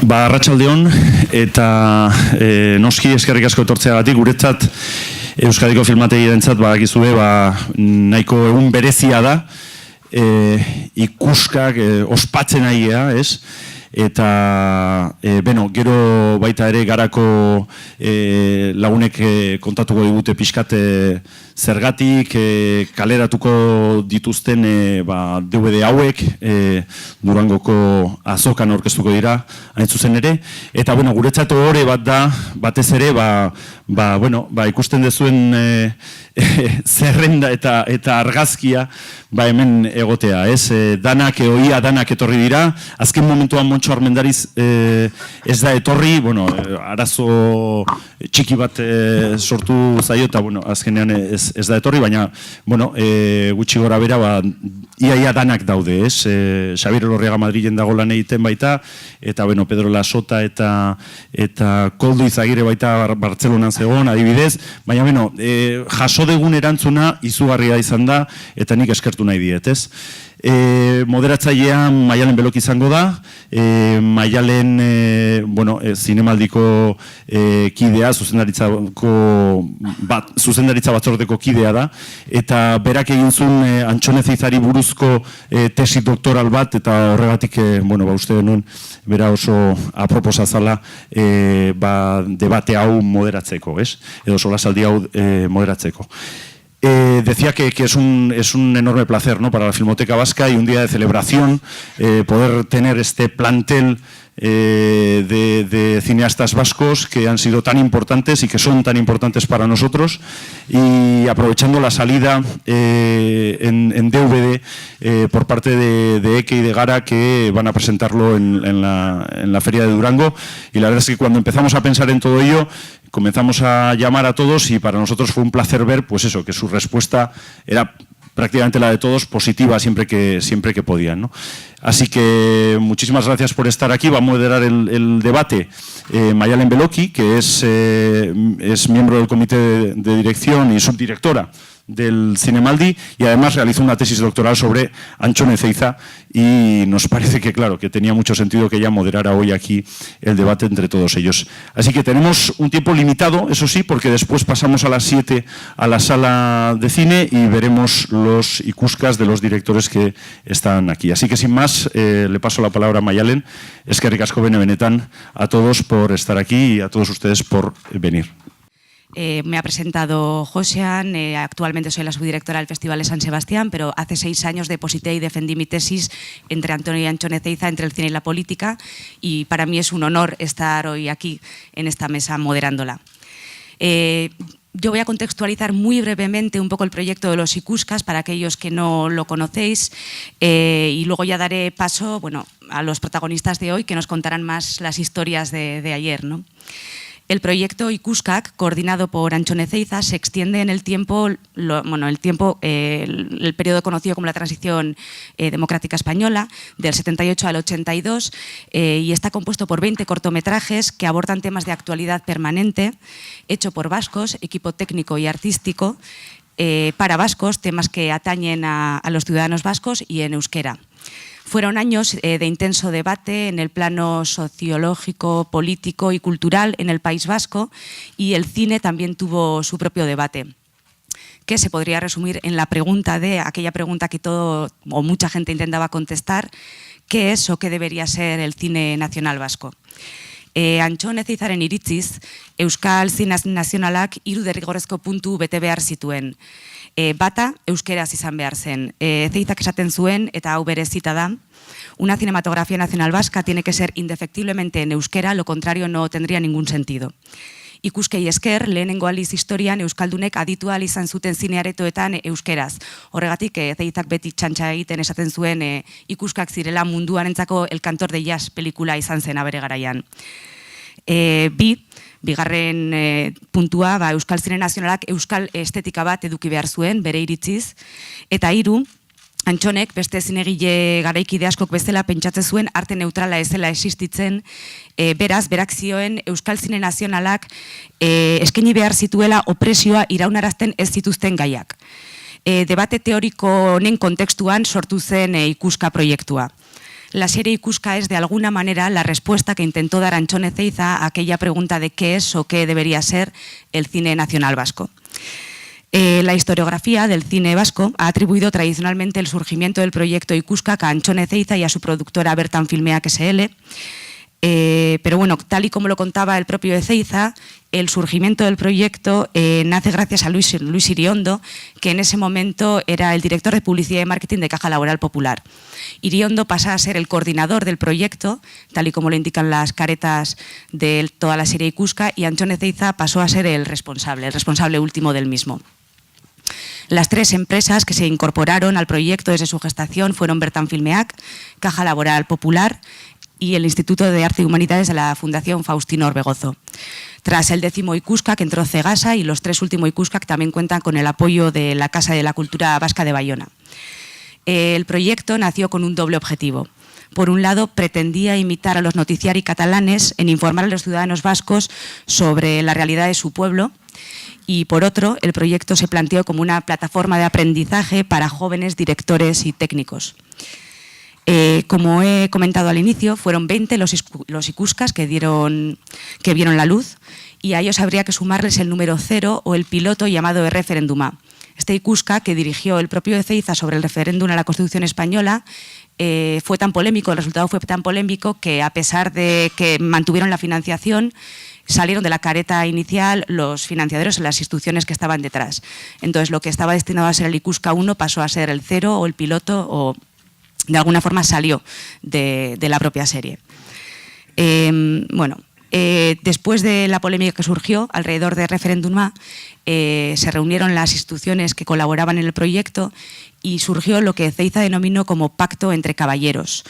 Arratsaldeon eta noski eskerrik asko etortzeagatik guretzat Euskadiko filmategientzat badakizue nahiko egun berezia da ikuskak ospatzen aia, ez? Eta gero baita ere garako lagunek kontatuko digute pixkat zergatik kaleratuko dituzten DVD hauek Durangoko azokan aurkeztuko dira hain zuzen ere. Eta guretzat ohore bat da, batez ere ikusten dezuen zerrenda eta argazkia hemen egotea, ez? Oia danak etorri dira, azken momentuan Montxo Armendariz ez da etorri, arazo txiki bat sortu zaio eta azkenean ez da etorri, baina gutxi gora bera ia danak daude, ez? Xabier Elorriaga Madrilen dago lan egiten baita, eta Pedro Lasota eta Koldo Izagirre baita Bartzelonan zegoen, adibidez, baina jaso degun erantzuna izugarria izan da, eta nik eskertu nahi diet, ez? Moderatzailea Maialen Beloki izango da, Maialen zinemaldiko kidea, zuzendaritza batzordeko kidea da, eta berak egin zuen Antxone Zeizari buruzko tesi doktoral bat, eta horregatik uste denuen bera oso aproposa zala debate hau moderatzeko, ez? Edo solasaldi hau moderatzeko. Decía que es un enorme placer, ¿no?, para la Filmoteca Vasca y un día de celebración poder tener este plantel de cineastas vascos que han sido tan importantes y que son tan importantes para nosotros, y aprovechando la salida en DVD por parte de Eke y de Gara, que van a presentarlo en la Feria de Durango. Y la verdad es que cuando empezamos a pensar en todo ello, comenzamos a llamar a todos y para nosotros fue un placer ver que su respuesta era prácticamente la de todos, positiva siempre que podían, ¿no? Así que muchísimas gracias por estar aquí. Va a moderar el debate Maialen Beloki, que es miembro del comité de dirección y subdirectora del Zinemaldi, y además realizó una tesis doctoral sobre Antxone Zeiza, y nos parece que, claro, que tenía mucho sentido que ella moderara hoy aquí el debate entre todos ellos. Así que tenemos un tiempo limitado, eso sí, porque después pasamos a las 7 a la sala de cine y veremos los ikuskas de los directores que están aquí. Así que sin más, le paso la palabra a Maialen. Eskerrik asko benetan a todos por estar aquí y a todos ustedes por venir. Me ha presentado Josean, actualmente soy la subdirectora del Festival de San Sebastián, pero hace 6 años deposité y defendí mi tesis entre Antonio y Antxone Zeiza, entre el cine y la política, y para mí es un honor estar hoy aquí en esta mesa moderándola. Yo voy a contextualizar muy brevemente un poco el proyecto de los ikuskas para aquellos que no lo conocéis, y luego ya daré paso a los protagonistas de hoy, que nos contarán más las historias de ayer, ¿no? El proyecto Ikuskak, coordinado por Antxone Zeiza, se extiende en el tiempo, el periodo conocido como la transición democrática española, del 78 al 82, y está compuesto por 20 cortometrajes que abordan temas de actualidad permanente, hecho por vascos, equipo técnico y artístico, para vascos, temas que atañen a los ciudadanos vascos y en euskera. Fueron años de intenso debate en el plano sociológico, político y cultural en el País Vasco, y el cine también tuvo su propio debate, que se podría resumir en aquella pregunta que mucha gente intentaba contestar: ¿qué es o qué debería ser el cine nacional vasco? Antxone Zeizaren iritziz, Euskal Zine Nazionalak 3 derrigorrezko puntu bete behar zituen. Bata, euskeraz izan behar zen. Zeizak esaten zuen, eta hau berezita da: una cinematografía nacional vasca tiene que ser indefectiblemente en euskera, lo contrario no tendría ningún sentido. Ikuskei esker, lehenengo aldiz historian euskaldunek aditu ahal izan zuten zinearetoetan euskeraz. Horregatik, Zeizak beti txantxa egiten esaten zuen ikuskak zirela munduarentzako El cantor de jazz pelikula izan zen abere garaian. Bigarren puntua, Euskal Zine Nazionalak euskal estetika bat eduki behar zuen, bere iritziz. Eta 3, Antxonek beste zinegile garaikide askok bezala pentsatzen zuen arte neutrala ez zela existitzen, beraz, berak zioen Euskal Zine Nazionalak eskaini behar zituela opresioa iraunarazten ez zituzten gaiak. Debate teoriko honen kontekstuan sortu zen ikuska proiektua. La serie Ikuska es de alguna manera la respuesta que intentó dar Antxon Ezeiza a aquella pregunta de qué es o qué debería ser el cine nacional vasco. La historiografía del cine vasco ha atribuido tradicionalmente el surgimiento del proyecto Ikuskak a Antxon Ezeiza y a su productora Bertan Filmeak SL. Pero bueno, tal y como lo contaba el propio Ezeiza, el surgimiento del proyecto nace gracias a Luis Iriondo, que en ese momento era el director de publicidad y marketing de Caja Laboral Popular. Iriondo pasa a ser el coordinador del proyecto, tal y como lo indican las caretas de toda la serie Ikuska, y Antxon Ezeiza pasó a ser el responsable último del mismo. Las tres empresas que se incorporaron al proyecto desde su gestación fueron Bertan Filmeak, Caja Laboral Popular y el Instituto de Arte y Humanidades de la Fundación Faustino Orbegozo. Tras el 10º Ikuskak entró Cegasa y los 3 últimos Ikuskak también cuentan con el apoyo de la Casa de la Cultura Vasca de Bayona. El proyecto nació con un doble objetivo. Por un lado, pretendía imitar a los noticiari catalanes en informar a los ciudadanos vascos sobre la realidad de su pueblo, y por otro, el proyecto se planteó como una plataforma de aprendizaje para jóvenes directores y técnicos. Como he comentado al inicio, fueron 20 los Ikuskas que vieron la luz, y a ellos habría que sumarles el número 0 o el piloto llamado Referenduma. Este Ikuska, que dirigió el propio Ezeiza sobre el referéndum a la Constitución española, fue tan polémico, el resultado fue tan polémico que, a pesar de que mantuvieron la financiación, salieron de la careta inicial los financiadores en las instituciones que estaban detrás. Entonces, lo que estaba destinado a ser el Ikuska 1 pasó a ser el 0 o el piloto, o de alguna forma salió de la propia serie. Después de la polémica que surgió alrededor de Referéndum, se reunieron las instituciones que colaboraban en el proyecto y surgió lo que Ezeiza denominó como pacto entre caballeros,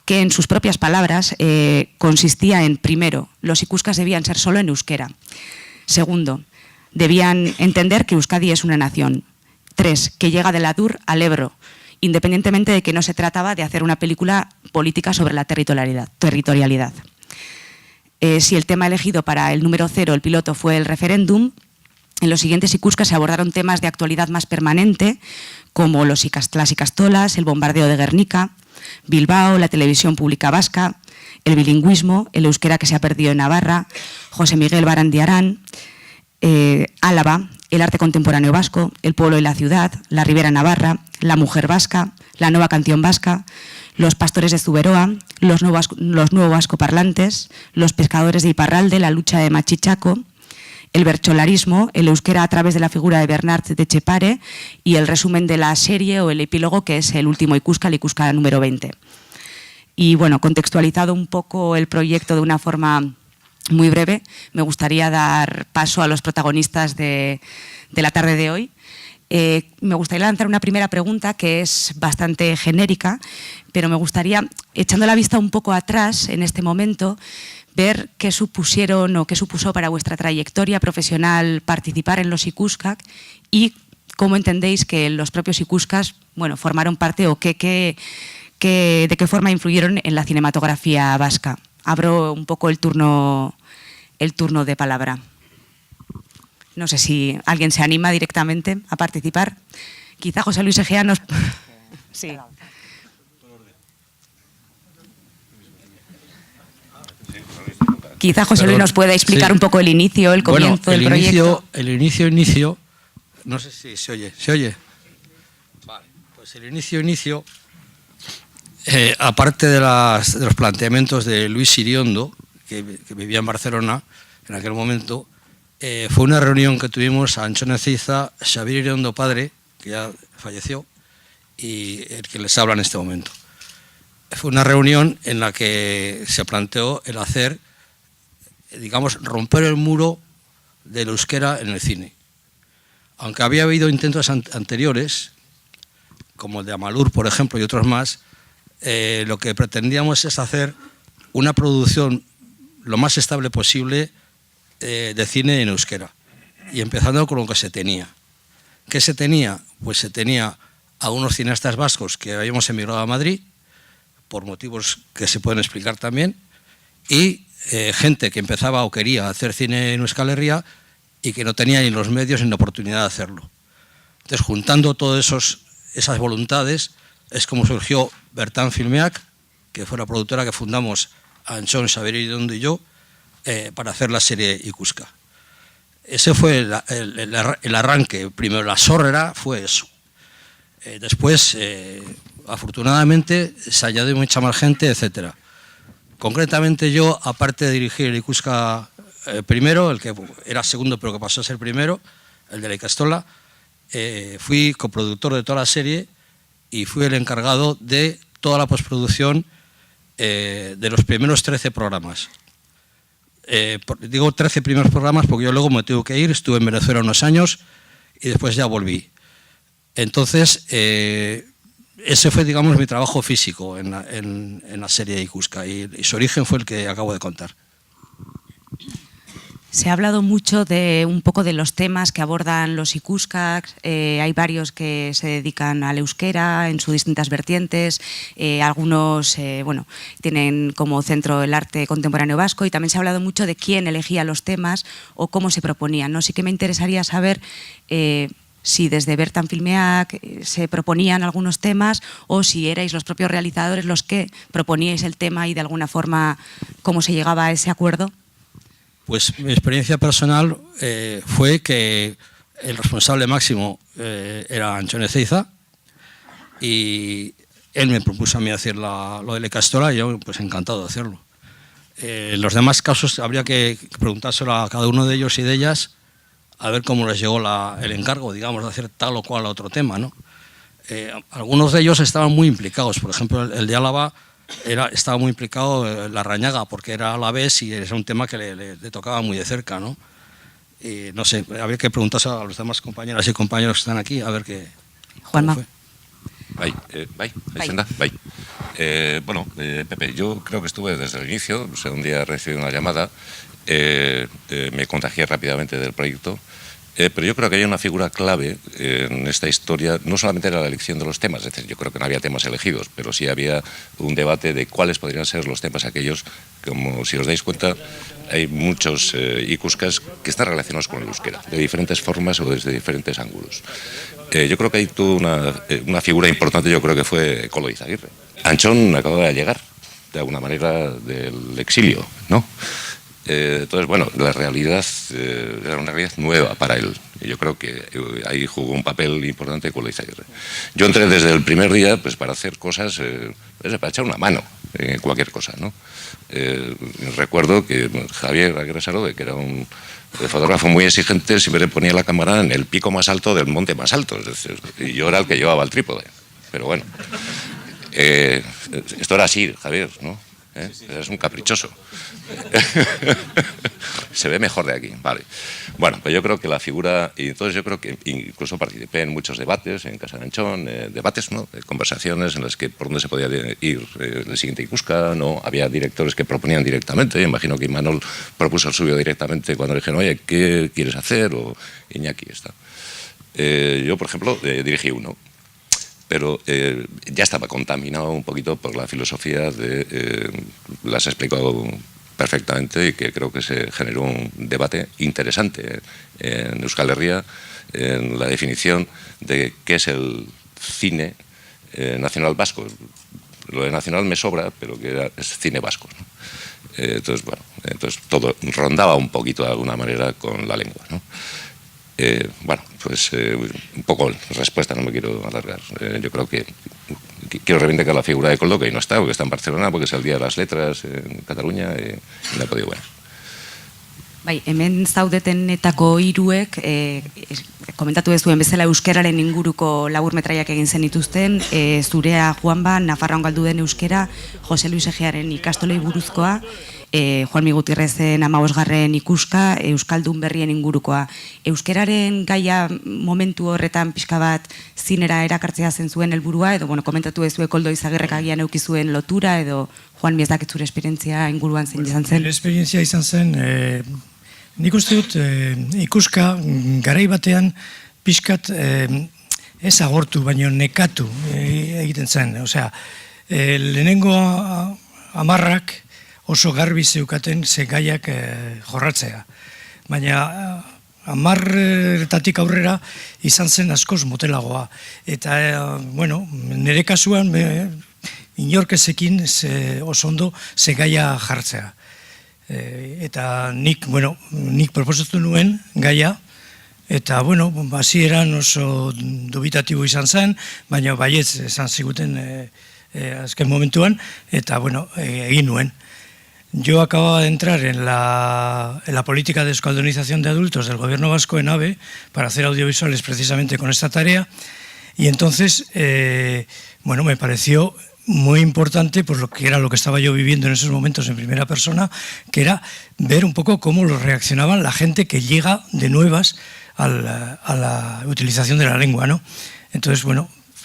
que en sus propias palabras consistía en, primero, los Ikuskas debían ser solo en euskera. Segundo, debían entender que Euskadi es una nación. 3, que llega del Adur al Ebro, independientemente de que no se trataba de hacer una película política sobre la territorialidad. Si el tema elegido para el número 0, el piloto, fue el referéndum, en los siguientes Ikuskas se abordaron temas de actualidad más permanente, como las Ikastolas, el bombardeo de Guernica, Bilbao, la televisión pública vasca, el bilingüismo, el euskera que se ha perdido en Navarra, José Miguel Barandiarán, Álava, el arte contemporáneo vasco, el pueblo y la ciudad, la Ribera Navarra, la mujer vasca, la nueva canción vasca, los pastores de Zuberoa, los nuevos vascoparlantes, los pescadores de Iparralde, la lucha de Machichaco, el bercholarismo, el euskera a través de la figura de Bernard de Etxepare y el resumen de la serie o el epílogo, que es el último Ikuska, el Ikuska número 20. Y bueno, contextualizado un poco el proyecto de una forma muy breve, me gustaría dar paso a los protagonistas de la tarde de hoy. Me gustaría lanzar una primera pregunta que es bastante genérica, pero me gustaría, echando la vista un poco atrás en este momento, ver qué supusieron o qué supuso para vuestra trayectoria profesional participar en los Ikuskak y cómo entendéis que los propios Ikuskas, bueno, formaron parte o de qué forma influyeron en la cinematografía vasca. Abro un poco el turno de palabra. No sé si alguien se anima directamente a participar. Quizá José Luis Egea nos... Sí. Quizá José Luis nos pueda explicar un poco el inicio, el comienzo del proyecto. El inicio, no sé si se oye. ¿Se oye? Vale, pues el inicio, aparte de los planteamientos de Luis Iriondo, que vivía en Barcelona en aquel momento, fue una reunión que tuvimos a Antxon Ezeiza, Xavier Iriondo padre, que ya falleció, y el que les habla en este momento. Fue una reunión en la que se planteó el hacer, digamos, romper el muro del euskera en el cine. Aunque había habido intentos anteriores, como el de Amalur, por ejemplo, y otros más, lo que pretendíamos es hacer una producción lo más estable posible de cine en euskera, y empezando con lo que se tenía. ¿Qué se tenía? Pues se tenía a unos cineastas vascos que habíamos emigrado a Madrid, por motivos que se pueden explicar también, y gente que empezaba o quería hacer cine en Euskal Herria y que no tenía ni los medios ni la oportunidad de hacerlo. Entonces, juntando todas esas voluntades, es como surgió Bertan Filmeak que fue la productora que fundamos Antxon, Xabier Iriondo y yo, para hacer la serie Ikuska. Ese fue el arranque. Primero la sorrera fue eso. Después, afortunadamente, se añadió mucha más gente, etc. Concretamente yo, aparte de dirigir el Ikuska primero, el que era segundo pero que pasó a ser primero, el de la Ikastola, fui coproductor de toda la serie y fui el encargado de toda la postproducción de los primeros 13 programas. Digo 13 primeros programas porque yo luego me tuve que ir, estuve en Venezuela unos años y después ya volví. Entonces, ese fue, digamos, mi trabajo físico en la serie Ikuska y su origen fue el que acabo de contar. Se ha hablado mucho de un poco de los temas que abordan los ikuskaks. Hay varios que se dedican al euskera en sus distintas vertientes. Algunos bueno, tienen como centro el arte contemporáneo vasco y también se ha hablado mucho de quién elegía los temas o cómo se proponían, ¿no? Sí que me interesaría saber si desde Bertan Filmeak se proponían algunos temas o si erais los propios realizadores los que proponíais el tema y de alguna forma cómo se llegaba a ese acuerdo. Pues mi experiencia personal fue que el responsable máximo era Antxon Ezeiza y él me propuso a mí hacer lo de la Ikastola y yo pues encantado de hacerlo. Los demás casos habría que preguntárselo a cada uno de ellos y de ellas a ver cómo les llegó el encargo, digamos, de hacer tal o cual otro tema, ¿no? Algunos de ellos estaban muy implicados, por ejemplo el de Álava estaba muy implicado en la Rañaga porque era alavés y era un tema que le tocaba muy de cerca, ¿no? Y no sé, habría que preguntarse a los demás compañeras y compañeros que están aquí a ver qué. Juanma. Bai, bueno, Pepe, yo creo que estuve desde el inicio, o sea, un día recibí una llamada, me contagié rápidamente del proyecto, pero yo creo que hay una figura clave en esta historia, no solamente era la elección de los temas, es decir, yo creo que no había temas elegidos, pero sí había un debate de cuáles podrían ser los temas aquellos, como si os dais cuenta, hay muchos ikuskas que están relacionados con el euskera, de diferentes formas o desde diferentes ángulos. Yo creo que hay toda una figura importante, yo creo que fue Koldo Izaguirre. Antxon acababa de llegar, de alguna manera, del exilio, ¿no? Entonces, bueno, la realidad era una realidad nueva para él. Y yo creo que ahí jugó un papel importante Koldo Izaguirre. Yo entré desde el primer día pues, para hacer cosas, para echar una mano en cualquier cosa, ¿no? Recuerdo que Javier Aguirre Sarode, que era un fotógrafo muy exigente, siempre ponía la cámara en el pico más alto del monte más alto. Es decir, y yo era el que llevaba el trípode. Pero bueno, esto era así, Javier, ¿no? Es un caprichoso. Se ve mejor de aquí, vale. Bueno, pues yo creo que la figura, y entonces yo creo que incluso participé en muchos debates en Casa de Antxon, debates, ¿no? Conversaciones en las que por dónde se podía ir el siguiente Ikuska, ¿no? Había directores que proponían directamente, imagino que Imanol propuso el suyo directamente cuando le dijeron, oye, ¿qué quieres hacer? O Iñaki está. Yo, por ejemplo, dirigí uno. Pero ya estaba contaminado un poquito por la filosofía la has explicado perfectamente y que creo que se generó un debate interesante en Euskal Herria en la definición de qué es el cine nacional vasco. Lo de nacional me sobra, pero que es cine vasco, ¿no? Entonces, bueno, todo rondaba un poquito de alguna manera con la lengua, ¿no? Bueno, pues un poco respuesta, no me quiero alargar. Yo creo que quiero reivindicar la figura de Koldo, que no está, porque está en Barcelona, porque es el Día de las Letras en Cataluña, y no he podido venir. Bai, hemen zaudetenetako hiruek komentatu ez duen bezala euskeraren inguruko laburmetraiak egin zenituzten, zurea Juanba, Nafarroan galdu den euskera, Jose Luis Egearen ikastolei buruzkoa, Juanmi Gutierrezen 15. Ikuska, Euskaldun berrien ingurukoa. Euskeraren gaia momentu horretan pixka bat zinera erakartzea zen zuen helburua, edo komentatu ez zuen Koldo Izaguirrek agian eduki zuen lotura, edo Juanmi ez dakit zure esperientzia inguruan zein izan zen? Esperientzia izan zen, nik uste dut Ikuska garai batean pixkat ez agortu, baino nekatu egiten zen. Osea, lehenengo hamarrak oso garbi zeukaten ze gaiak jorratzea. Baina hamarretatik aurrera izan zen askoz motelagoa. Eta, bueno, nire kasuan inork ezekin oso ondo ze gaia jartzea. Eta nik proposatu nuen gaia, eta, hasieran oso dubitatibo izan zen, baina baietz esan ziguten azken momentuan, eta, egin nuen. Yo acababa de entrar en la política de euskaldunización de adultos del gobierno vasco en AVE para hacer audiovisuales precisamente con esta tarea, y entonces, me pareció muy importante por lo que era lo que estaba yo viviendo en esos momentos en primera persona, que era ver un poco cómo lo reaccionaban la gente que llega de nuevas a la utilización de la lengua, ¿no? Entonces,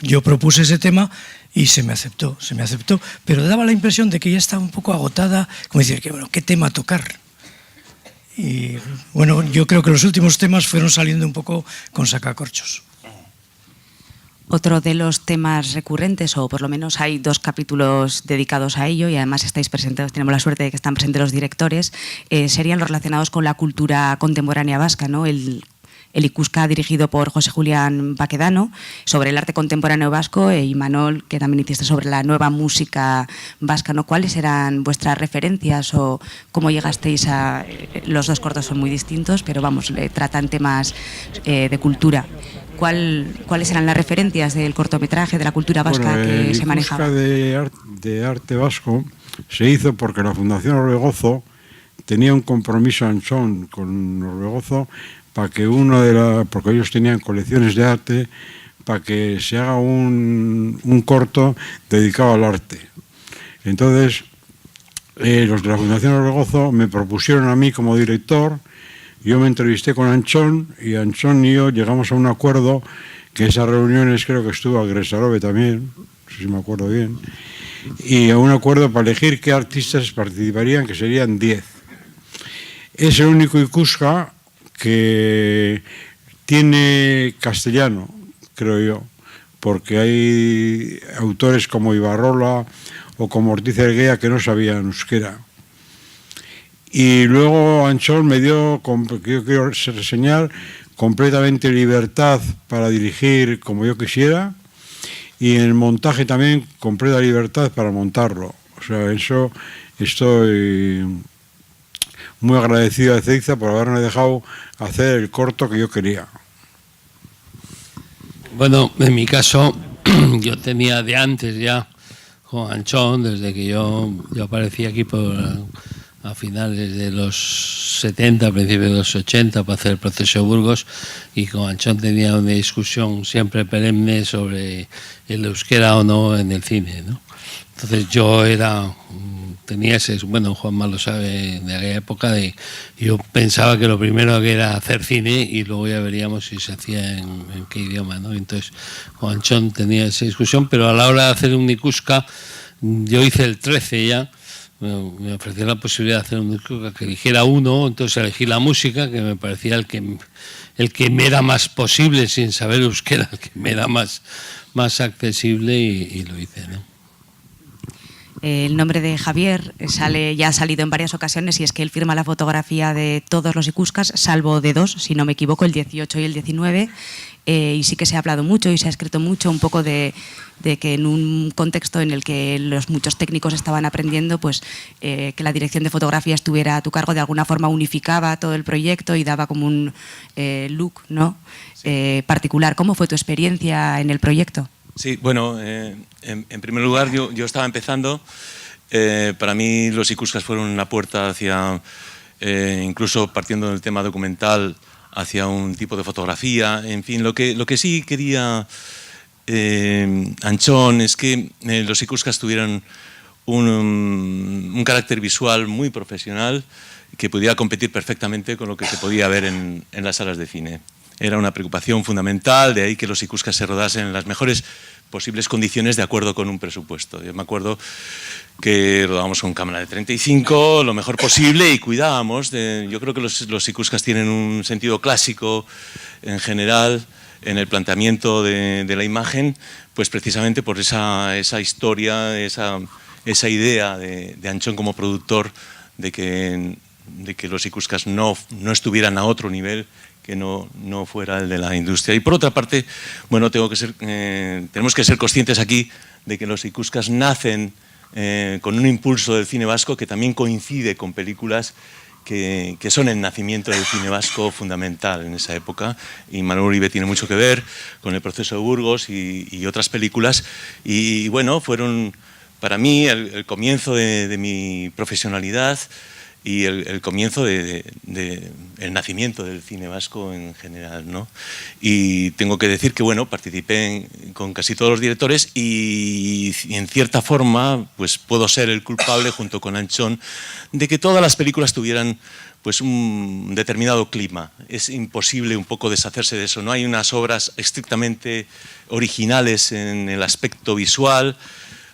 yo propuse ese tema y se me aceptó, pero daba la impresión de que ya estaba un poco agotada, como decir, ¿qué tema tocar? Y yo creo que los últimos temas fueron saliendo un poco con sacacorchos. Otro de los temas recurrentes, o por lo menos hay 2 capítulos dedicados a ello, y además estáis presentados, tenemos la suerte de que están presentes los directores, serían los relacionados con la cultura contemporánea vasca, ¿no? El Ikuska, dirigido por José Julián Baquedano, sobre el arte contemporáneo vasco, y Manol, que también hiciste sobre la nueva música vasca, ¿no? ¿Cuáles eran vuestras referencias o cómo llegasteis a...? Los 2 cortos son muy distintos, pero tratan temas de cultura. ¿Cuáles eran las referencias del cortometraje, de la cultura vasca que se manejaba? El de arte vasco se hizo porque la Fundación Orbegozo tenía un compromiso Anchón con Orbegozo para que porque ellos tenían colecciones de arte, para que se haga un corto dedicado al arte. Entonces, los de la Fundación Orbegozo me propusieron a mí como director. Yo me entrevisté con Anchón, y Anchón y yo llegamos a un acuerdo, que esas reuniones creo que estuvo Agresarove también, no sé si me acuerdo bien, y a un acuerdo para elegir qué artistas participarían, que serían 10. Es el único Ikuska que tiene castellano, creo yo, porque hay autores como Ibarrola o como Ortiz Erguea que no sabían euskera. Y luego Anchón me dio, que yo quiero reseñar, completamente libertad para dirigir como yo quisiera, y en el montaje también completa libertad para montarlo. O sea, eso estoy muy agradecido a Ezeiza por haberme dejado hacer el corto que yo quería. Bueno, en mi caso, yo tenía de antes ya con Anchón, desde que yo aparecí aquí a finales de los 70, a principios de los 80, para hacer el proceso de Burgos, y con Anchón tenía una discusión siempre perenne sobre el euskera o no en el cine, ¿no? Entonces yo tenía ese, Juanma lo sabe, de aquella época, yo pensaba que lo primero que era hacer cine y luego ya veríamos si se hacía en qué idioma, ¿no? Entonces con Anchón tenía esa discusión, pero a la hora de hacer un Ikuska, yo hice el 13 ya, me ofreció la posibilidad de hacer un Ikuska que eligiera uno, entonces elegí la música, que me parecía el que me era más posible sin saber euskera, el que me era más accesible, y lo hice, ¿no? El nombre de Javier ya ha salido en varias ocasiones, y es que él firma la fotografía de todos los Ikuskas, salvo de 2, si no me equivoco, el 18 y el 19, y sí que se ha hablado mucho y se ha escrito mucho un poco de que en un contexto en el que muchos técnicos estaban aprendiendo, pues que la dirección de fotografía estuviera a tu cargo, de alguna forma unificaba todo el proyecto y daba como un look, ¿no? Particular. ¿Cómo fue tu experiencia en el proyecto? Sí, bueno, en primer lugar yo estaba empezando. Para mí los Ikuskas fueron una puerta hacia, incluso partiendo del tema documental, hacia un tipo de fotografía. En fin, lo que sí quería Anchón es que los Ikuskas tuvieran un carácter visual muy profesional, que pudiera competir perfectamente con lo que se podía ver en las salas de cine. Era una preocupación fundamental, de ahí que los Ikuskas se rodasen en las mejores posibles condiciones de acuerdo con un presupuesto. Yo me acuerdo que rodábamos con cámara de 35, lo mejor posible, y cuidábamos. Yo creo que los Ikuskas tienen un sentido clásico en general en el planteamiento de la imagen, pues precisamente por esa historia, esa idea de Anchón como productor, de que que los ikuskas no estuvieran a otro nivel que no fuera el de la industria. Y por otra parte, bueno, tenemos que ser conscientes aquí de que los ikuskas nacen con un impulso del cine vasco que también coincide con películas que son el nacimiento del cine vasco fundamental en esa época, y Manuel Uribe tiene mucho que ver con El proceso de Burgos y otras películas, y bueno, fueron para mí el comienzo de mi profesionalidad y el comienzo del nacimiento del cine vasco en general, ¿no? Y tengo que decir que, bueno, participé con casi todos los directores y en cierta forma pues puedo ser el culpable, junto con Anchón, de que todas las películas tuvieran pues un determinado clima. Es imposible un poco deshacerse de eso. No hay unas obras estrictamente originales en el aspecto visual.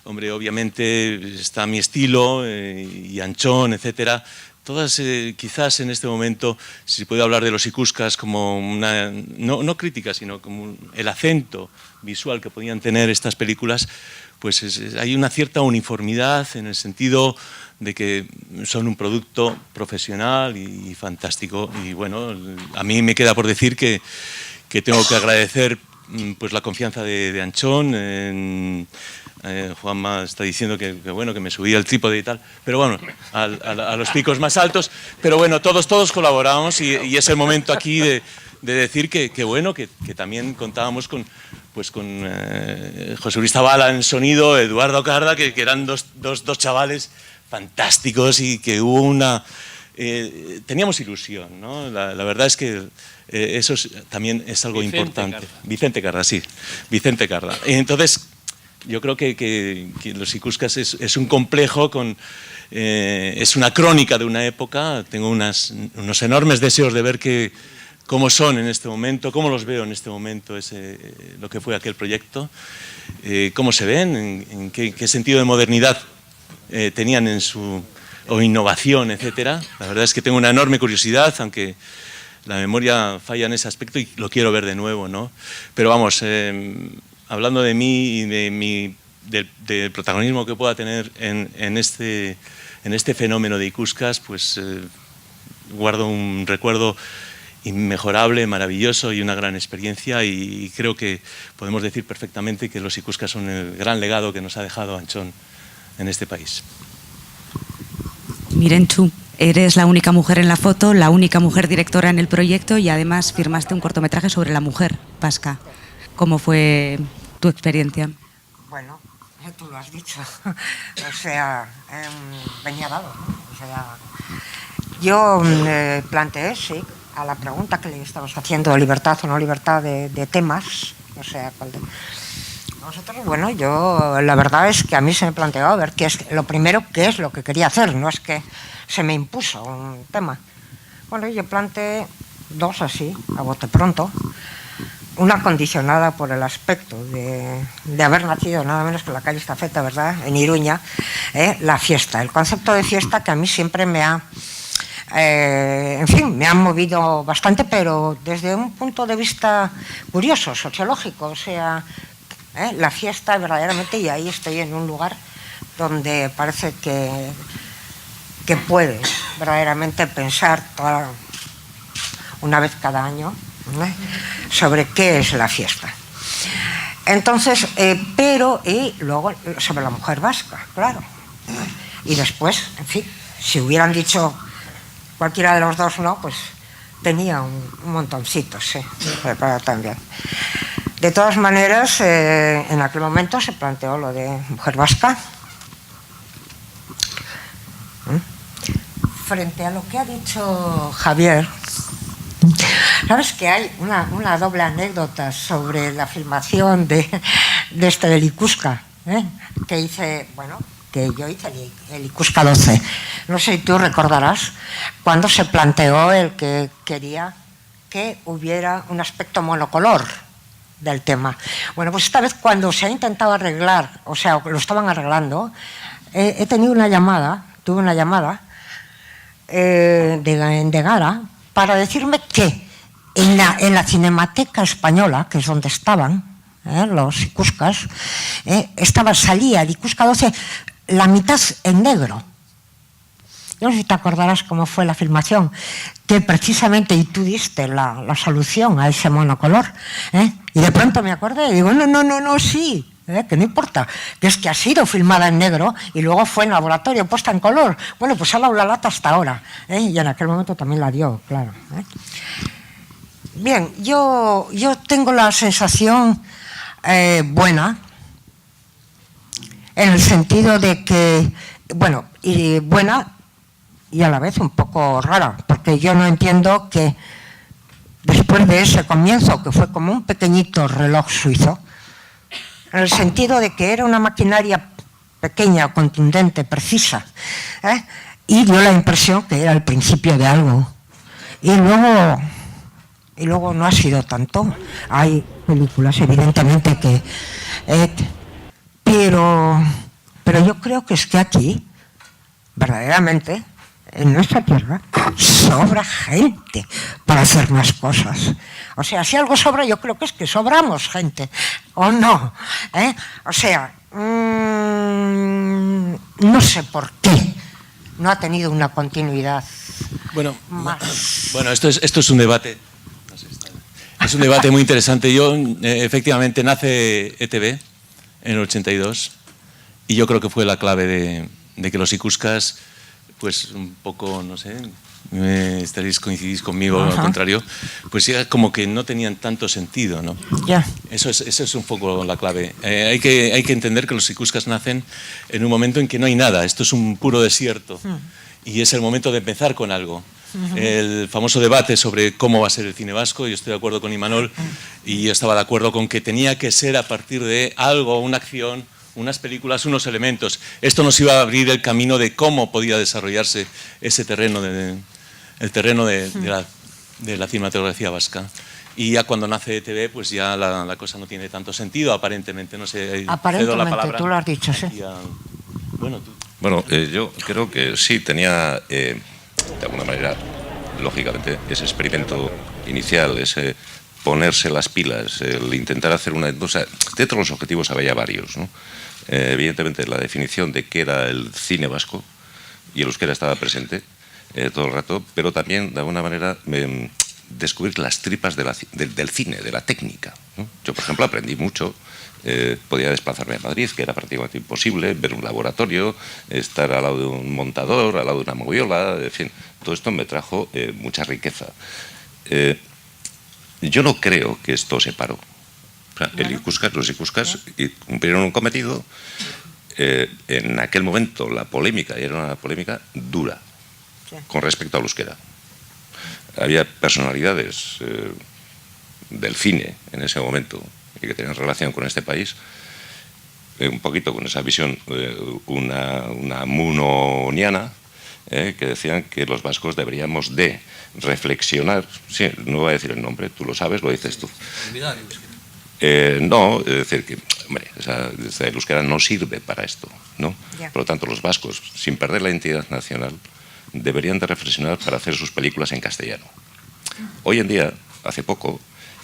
Hombre, obviamente está mi estilo y Anchón, etcétera. Todas, quizás en este momento, si se puede hablar de los ikuskas como una, no crítica, sino como el acento visual que podían tener estas películas, pues hay una cierta uniformidad en el sentido de que son un producto profesional y fantástico. Y bueno, a mí me queda por decir que tengo que agradecer pues la confianza de Anchón. Juanma está diciendo que bueno, que me subía el trípode y tal, pero bueno, a los picos más altos, pero bueno, todos colaboramos y es el momento aquí de decir que bueno, que también contábamos con José Luis Zabala en sonido, Eduardo Carda, que eran dos chavales fantásticos y que hubo teníamos ilusión, ¿no? La verdad es que eso también es algo importante. Vicente Carda, sí, Vicente Carda. Entonces, yo creo que los ikuskas es un complejo, es una crónica de una época. Tengo unos enormes deseos de ver cómo son en este momento, cómo los veo en este momento, lo que fue aquel proyecto, cómo se ven, en qué sentido de modernidad tenían o innovación, etcétera. La verdad es que tengo una enorme curiosidad, aunque la memoria falla en ese aspecto y lo quiero ver de nuevo, ¿no? Pero vamos, hablando de mí y del protagonismo que pueda tener en este fenómeno de ikuskas, pues guardo un recuerdo inmejorable, maravilloso y una gran experiencia, y creo que podemos decir perfectamente que los ikuskas son el gran legado que nos ha dejado Anchón en este país. Mirentxu, eres la única mujer en la foto, la única mujer directora en el proyecto y además firmaste un cortometraje sobre la mujer vasca. ¿Cómo fue tu experiencia? Bueno, tú lo has dicho. O sea, venía dado, ¿no? O sea, yo planteé, sí, a la pregunta que le estabas haciendo, libertad o no libertad de temas, o sea, nosotros, bueno, yo la verdad es que a mí se me planteó a ver qué es lo primero, qué es lo que quería hacer, no es que se me impuso un tema. Bueno, yo planteé dos así, a bote pronto. Una condicionada por el aspecto de haber nacido nada menos que en la calle Estafeta, ¿verdad?, en Iruña, la fiesta, el concepto de fiesta que a mí siempre me ha, en fin, me ha movido bastante, pero desde un punto de vista curioso, sociológico, o sea, la fiesta verdaderamente, y ahí estoy en un lugar donde parece que puedes verdaderamente pensar una vez cada año sobre qué es la fiesta. Entonces, y luego sobre la mujer vasca, claro. Y después, en fin, si hubieran dicho cualquiera de los dos no, pues tenía un montoncito, sí, preparado también. De todas maneras, en aquel momento se planteó lo de mujer vasca. Frente a lo que ha dicho Javier, sabes que hay una doble anécdota sobre la filmación de del Ikuska, que hice, bueno, que yo hice el Ikuska 12. No sé si tú recordarás cuando se planteó el que quería que hubiera un aspecto monocolor del tema. Bueno, pues esta vez cuando se ha intentado arreglar, o sea, lo estaban arreglando, he tenido tuve una llamada de Gara para decirme que en la Cinemateca Española, que es donde estaban los Ikuskas, salía el Ikuska 12 la mitad en negro. yo no sé si te acordarás cómo fue la filmación, que precisamente, y tú diste la solución a ese monocolor, y de pronto me acordé y digo, no, sí, que no importa, que es que ha sido filmada en negro y luego fue en laboratorio puesta en color. Bueno, pues ha dado la lata hasta ahora, y en aquel momento también la dio, claro. Bien, yo tengo la sensación buena, en el sentido de que, bueno, y buena y a la vez un poco rara, porque yo no entiendo que después de ese comienzo, que fue como un pequeñito reloj suizo, en el sentido de que era una maquinaria pequeña, contundente, precisa, y dio la impresión que era el principio de algo. Y luego no ha sido tanto. Hay películas, evidentemente, que... pero yo creo que es que aquí, verdaderamente, en nuestra tierra, sobra gente para hacer más cosas. O sea, si algo sobra, yo creo que es que sobramos gente, ¿o no? O sea, no sé por qué no ha tenido una continuidad. Bueno, más. Esto es un debate. Es un debate muy interesante. Yo, efectivamente, nace ETV en el 82 y yo creo que fue la clave de que los Ikuskas, pues un poco, no sé, coincidís conmigo, al contrario, pues ya como que no tenían tanto sentido, ¿no? Ya. Eso es un poco la clave. Hay que entender que los Ikuskas nacen en un momento en que no hay nada. Esto es un puro desierto y es el momento de empezar con algo. El famoso debate sobre cómo va a ser el cine vasco, yo estoy de acuerdo con Imanol y yo estaba de acuerdo con que tenía que ser a partir de algo, una acción, unas películas, unos elementos. Esto nos iba a abrir el camino de cómo podía desarrollarse ese terreno, el terreno de la cinematografía vasca. Y ya cuando nace ETV, pues ya la cosa no tiene tanto sentido, aparentemente. No sé, cedo la palabra. Tú lo has dicho, sí. Bueno, yo creo que sí tenía, de alguna manera, lógicamente, ese experimento inicial, ese ponerse las pilas, el intentar hacer una... O sea, dentro de los objetivos había varios, ¿no? Evidentemente, la definición de qué era el cine vasco, y el euskera estaba presente todo el rato, pero también, de alguna manera, descubrir las tripas del cine, de la técnica, ¿no? Yo, por ejemplo, aprendí mucho. Podía desplazarme a Madrid, que era prácticamente imposible, ver un laboratorio, estar al lado de un montador, al lado de una moviola, en fin, todo esto me trajo mucha riqueza. Yo no creo que esto se paró. O sea, los Ikuskas cumplieron un cometido. En aquel momento la polémica, y era una polémica dura, con respecto al euskera. Había personalidades del cine en ese momento y que tenían relación con este país, un poquito con esa visión, una munoniana, que decían que los vascos deberíamos de reflexionar. Sí, no voy a decir el nombre, tú lo sabes, lo dices tú. No, es decir, que hombre, el euskera no sirve para esto, ¿no? Por lo tanto, los vascos, sin perder la identidad nacional, deberían de reflexionar para hacer sus películas en castellano. Hoy en día, hace poco,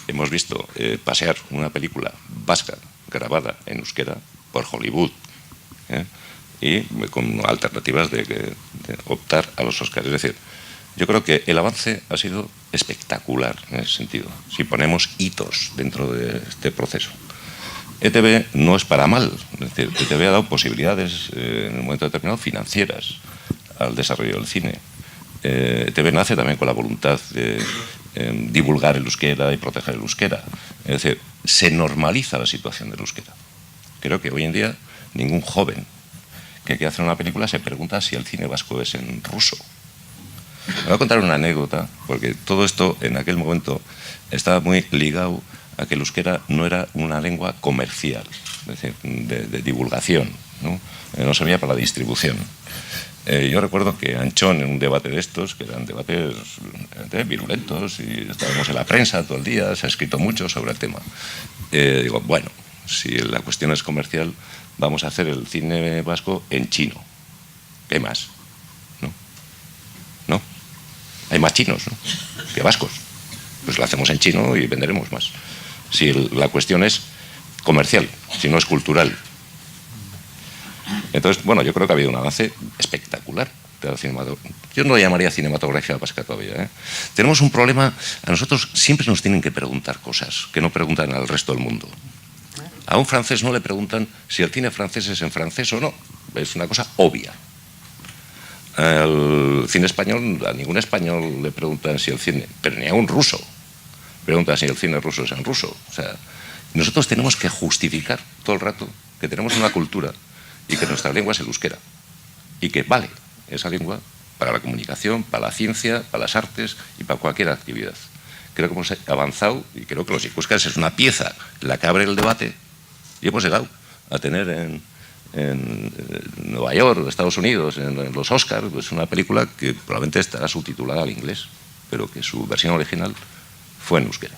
hemos visto pasear una película vasca grabada en euskera por Hollywood, y con alternativas de optar a los Oscars. Es decir, yo creo que el avance ha sido espectacular en ese sentido, si ponemos hitos dentro de este proceso. ETV no es para mal, es decir, ETV ha dado posibilidades en un momento determinado financieras al desarrollo del cine. ETV nace también con la voluntad de divulgar el euskera y proteger el euskera. Es decir, se normaliza la situación del euskera. Creo que hoy en día ningún joven que quiera hacer una película se pregunta si el cine vasco es en ruso. Me voy a contar una anécdota, porque todo esto en aquel momento estaba muy ligado a que el euskera no era una lengua comercial, es decir, de divulgación, ¿no? No servía para la distribución. Yo recuerdo que Anchón, en un debate de estos, que eran debates virulentos, y estábamos en la prensa todo el día, se ha escrito mucho sobre el tema. Digo, bueno, si la cuestión es comercial, vamos a hacer el cine vasco en chino. ¿Qué más? ¿No? Hay más chinos, ¿no?, que vascos. Pues lo hacemos en chino y venderemos más. Si la cuestión es comercial, si no es cultural. Entonces, bueno, yo creo que ha habido un avance espectacular. de la cinematografía. Yo no lo llamaría cinematografía vasca todavía. Tenemos un problema, a nosotros siempre nos tienen que preguntar cosas que no preguntan al resto del mundo. A un francés no le preguntan si el cine francés es en francés o no. Es una cosa obvia. Al cine español, a ningún español le preguntan si el cine, pero ni a un ruso preguntan si el cine ruso es en ruso. O sea, nosotros tenemos que justificar todo el rato que tenemos una cultura y que nuestra lengua es el euskera. Y que vale esa lengua para la comunicación, para la ciencia, para las artes y para cualquier actividad. Creo que hemos avanzado y creo que los ikuskas es una pieza la que abre el debate y hemos llegado a tener en Nueva York, Estados Unidos, en los Oscars, pues una película que probablemente estará subtitulada al inglés, pero que su versión original fue en euskera.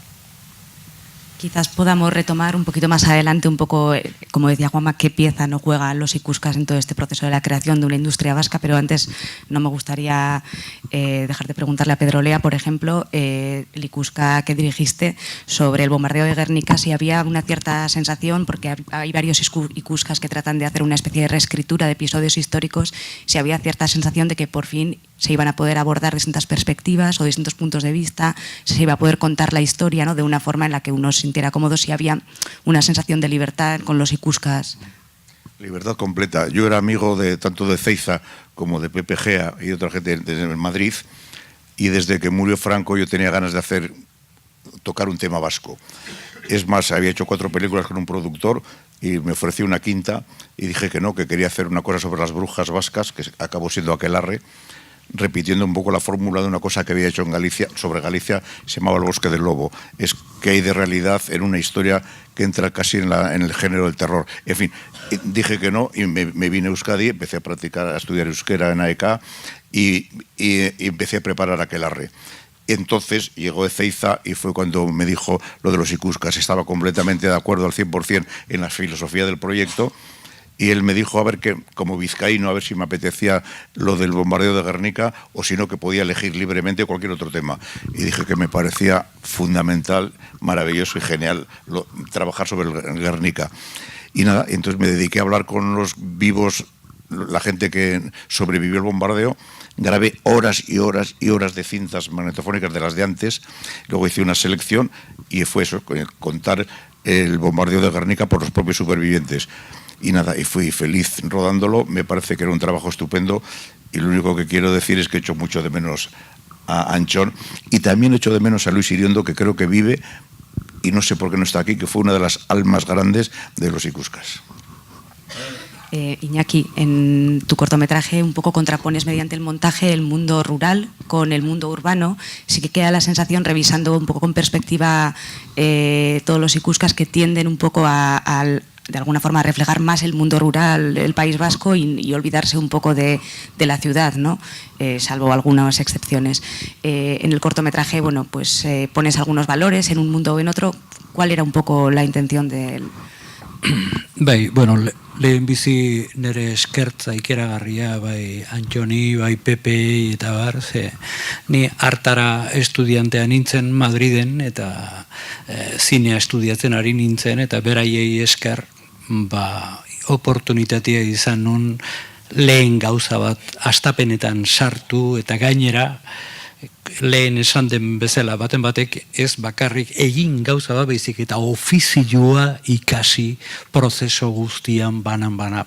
Quizás podamos retomar un poquito más adelante, un poco, como decía Juanma, qué pieza no juegan los ikuskas en todo este proceso de la creación de una industria vasca, pero antes no me gustaría dejar de preguntarle a Pedro Lea, por ejemplo, el ikuska que dirigiste sobre el bombardeo de Guernica, si había una cierta sensación, porque hay varios ikuskas que tratan de hacer una especie de reescritura de episodios históricos, si había cierta sensación de que por fin se iban a poder abordar distintas perspectivas o distintos puntos de vista, se iba a poder contar la historia, ¿no?, de una forma en la que uno se sintiera cómodo, si había una sensación de libertad con los ikuskas. Libertad completa. Yo era amigo tanto de Ceiza como de Pepe Gea y otra gente en Madrid, y desde que murió Franco yo tenía ganas de tocar un tema vasco. Es más, había hecho 4 películas con un productor y me ofreció una quinta y dije que no, que quería hacer una cosa sobre las brujas vascas, que acabó siendo Aquelarre, repitiendo un poco la fórmula de una cosa que había hecho en Galicia, sobre Galicia, se llamaba El Bosque del Lobo. Es que hay de realidad en una historia que entra casi en el género del terror. En fin, dije que no y me vine a Euskadi, empecé a practicar, a estudiar euskera en AEK y empecé a preparar Aquelarre. Entonces llegó Ezeiza y fue cuando me dijo lo de los ikuskas. Estaba completamente de acuerdo al 100% en la filosofía del proyecto. Y él me dijo, a ver, que como vizcaíno, a ver si me apetecía lo del bombardeo de Guernica o si no, que podía elegir libremente cualquier otro tema. Y dije que me parecía fundamental, maravilloso y genial trabajar sobre el Guernica. Y nada, entonces me dediqué a hablar con los vivos, la gente que sobrevivió el bombardeo. Grabé horas y horas y horas de cintas magnetofónicas de las de antes. Luego hice una selección y fue eso, contar el bombardeo de Guernica por los propios supervivientes. Y nada, y fui feliz rodándolo, me parece que era un trabajo estupendo y lo único que quiero decir es que echo mucho de menos a Anchón y también echo de menos a Luis Iriondo, que creo que vive y no sé por qué no está aquí, que fue una de las almas grandes de los ikuskas. Iñaki, en tu cortometraje un poco contrapones mediante el montaje el mundo rural con el mundo urbano. Sí que queda la sensación, revisando un poco con perspectiva todos los ikuskas, que tienden un poco de alguna forma a reflejar más el mundo rural del País Vasco y olvidarse un poco de la ciudad, ¿no? Salvo algunas excepciones. En el cortometraje, bueno, pues pones algunos valores en un mundo o en otro. ¿Cuál era un poco la intención de él? Bai, bueno, lehen bizi nire eskertza ikeragarria, bai Antxoni, bai Pepe eta bar, ni hartara estudiantea nintzen Madriden eta zinea estudiatzen ari nintzen eta beraiei esker oportunitatea izan nun lehen gauza bat astapenetan sartu eta gainera lehen esan den bezala baten batek ez bakarrik egin gauza bat baizik eta ofizioa ikasi prozeso guztian banan bana.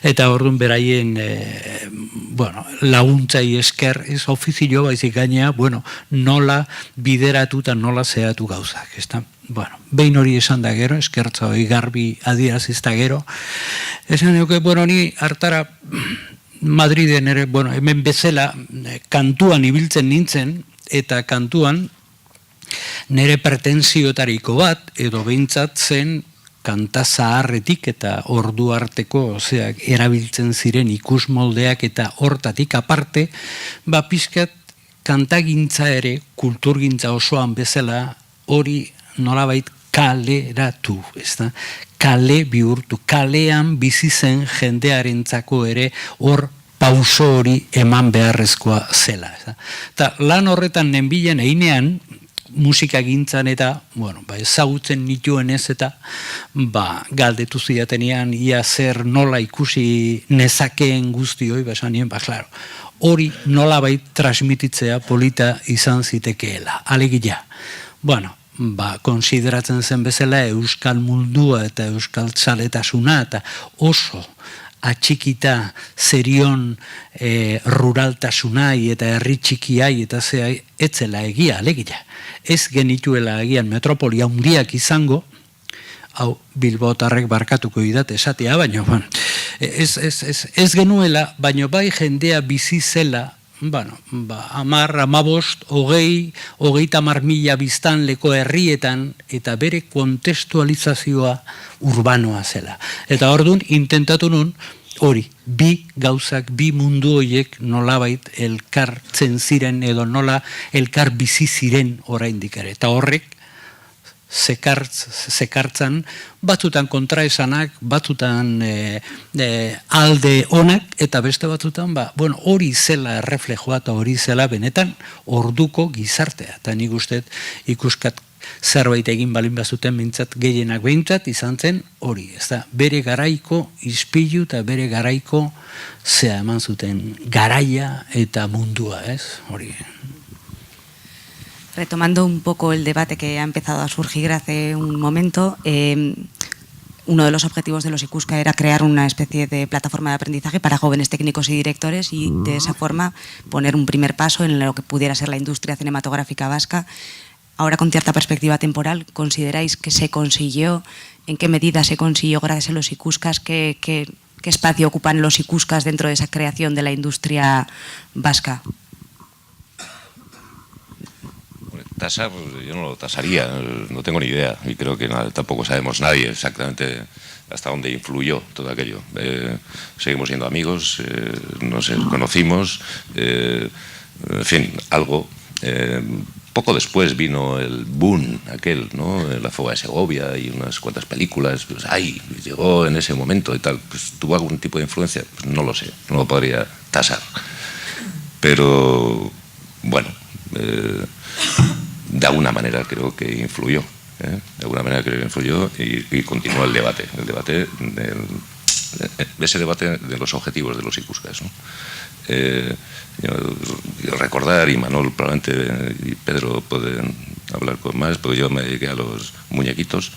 Eta orduan beraien laguntzai esker ez ofizioa baizik gainea, nola bideratu eta nola zehatu gauzak, ezta? Behin hori esan da gero, eskertza hori garbi adierazizta gero, esan duke, ni hartara Madriden ere, hemen bezala kantuan ibiltzen nintzen, eta kantuan nire pretensiotariko bat, edo behintzat zen kanta zaharretik eta ordu arteko erabiltzen ziren ikusmoldeak eta hortatik aparte, pixkat kantagintza ere, kulturgintza osoan bezala, hori nolabait kaleratu, ezta? Kale bihurtu, kalean bizi zen jendearentzako ere hor pauso hori eman beharrezkoa zela. Eta lan horretan nenbilen einean, musika gintzan eta, bueno, ezagutzen nituen ez eta, galdetu zidatenean ia zer nola ikusi nezakeen guztioi, esan nien, klaro, hori nolabait transmititzea polita izan zitekeela, alegia. Bueno, konsideratzen zen bezala euskal mundua eta euskal txaletasuna eta oso atxikita zerion ruraltasunai eta herri txikiai eta zea etzela egia, alegia. Ez genituela egian metropolia handiak izango, hau bilbotarrek barkatuko idat esatea, baina ez genuela, baina bai jendea bizi zela, 10, 15, 30.000 biztanleko herrietan eta bere kontestualizazioa urbanoa zela. Eta orduan intentatu nun hori, bi gauzak, bi mundu horiek nolabait elkartzen ziren edo nola elkar bizi ziren oraindik ere. Eta horrek zekartzan batzutan kontraesanak, batzutan alde onak eta beste batzutan hori zela erreflejoa eta hori zela benetan orduko gizartea. Eta nik uste ikuskat zerbait egin balin bazuten mintzat gehienak behintzat izan zen hori. Ez da, bere garaiko ispilu eta bere garaiko zea eman zuten garaia eta mundua, ez? Hori. Retomando un poco el debate que ha empezado a surgir hace un momento, uno de los objetivos de los Ikuska era crear una especie de plataforma de aprendizaje para jóvenes técnicos y directores y de esa forma poner un primer paso en lo que pudiera ser la industria cinematográfica vasca. Ahora, con cierta perspectiva temporal, ¿consideráis que se consiguió? ¿En qué medida se consiguió gracias a los Ikuskas? ¿Qué espacio ocupan los Ikuskas dentro de esa creación de la industria vasca? Tasar, yo no lo tasaría, no tengo ni idea y creo que tampoco sabemos nadie exactamente hasta dónde influyó todo aquello. Seguimos siendo amigos, nos conocimos, en fin, algo. Poco después vino el boom aquel, ¿no? La fuga de Segovia y unas cuantas películas, pues llegó en ese momento y tal, pues tuvo algún tipo de influencia, pues no lo sé, no lo podría tasar. Pero bueno, de alguna manera creo que influyó, de alguna manera creo que influyó y continúa el debate, ese debate de los objetivos de los Ikuskas, ¿no? Recordar, y Manol probablemente y Pedro pueden hablar con más, porque yo me dediqué a los muñequitos,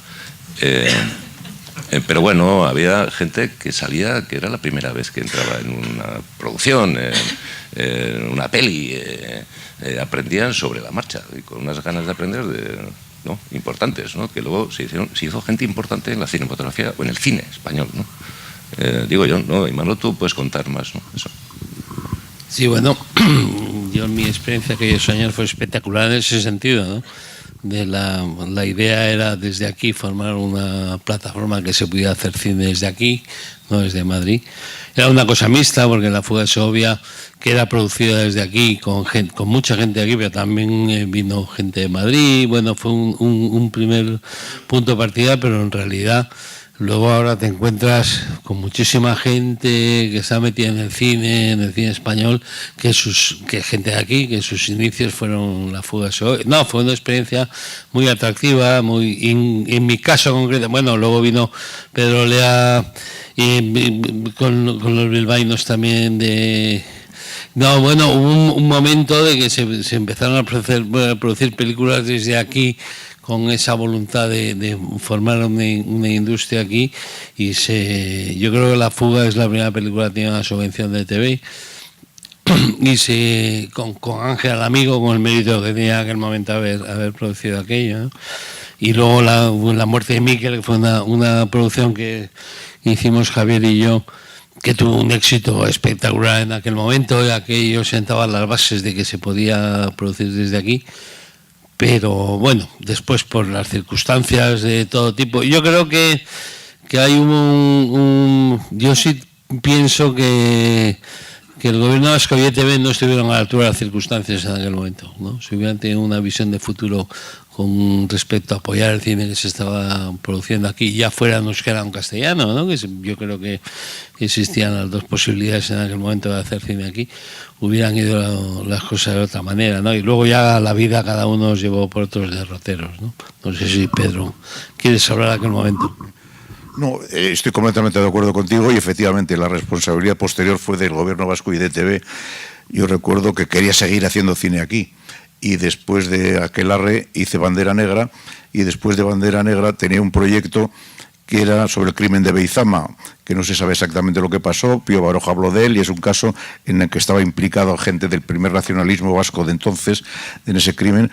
pero bueno, había gente que salía, que era la primera vez que entraba en una producción, en una peli, aprendían sobre la marcha y con unas ganas de aprender importantes, ¿no? Que luego se hizo gente importante en la cinematografía o en el cine español, ¿no? Digo yo, ¿no? Y Manolo, tú puedes contar más, ¿no? Eso. Sí, bueno, yo mi experiencia aquellos años fue espectacular en ese sentido, ¿no? La idea era desde aquí formar una plataforma que se pudiera hacer cine desde aquí, no desde Madrid. Era una cosa mixta porque La fuga de Segovia, que era producida desde aquí con mucha gente de aquí, pero también vino gente de Madrid. Bueno, fue un primer punto de partida, pero en realidad luego ahora te encuentras con muchísima gente que está metida en el cine español, que gente de aquí, que sus inicios fueron La fuga de Segovia. No, fue una experiencia muy atractiva, en mi caso concreto. Bueno, luego vino Pedro Lea y con los bilbaínos también No, bueno, hubo un momento de que se empezaron a producir películas desde aquí, con esa voluntad de formar una industria aquí, y yo creo que La fuga es la primera película que tiene una subvención de TV, y con Ángel al amigo, con el mérito que tenía en aquel momento haber producido aquello, ¿no? Y luego la muerte de Miquel, que fue una producción que hicimos Javier y yo, que tuvo un éxito espectacular en aquel momento, y aquello sentaba las bases de que se podía producir desde aquí. Pero bueno, después por las circunstancias de todo tipo, yo creo que hay yo sí pienso que el gobierno vasco y ETV no estuvieron a la altura de las circunstancias en aquel momento, ¿no? Si hubieran tenido una visión de futuro con respecto a apoyar el cine que se estaba produciendo aquí, ya fuera en euskera o en castellano, ¿no? Que yo creo que existían las dos posibilidades en aquel momento de hacer cine aquí, hubieran ido las cosas de otra manera, ¿no? Y luego ya la vida cada uno os llevó por otros derroteros, ¿no? No sé si, Pedro, ¿quieres hablar de aquel momento? No, estoy completamente de acuerdo contigo y efectivamente la responsabilidad posterior fue del gobierno vasco y de TV. Yo recuerdo que quería seguir haciendo cine aquí y después de aquelarre hice Bandera Negra y después de Bandera Negra tenía un proyecto que era sobre el crimen de Beizama, que no se sabe exactamente lo que pasó. Pío Baroja habló de él y es un caso en el que estaba implicado gente del primer nacionalismo vasco de entonces en ese crimen.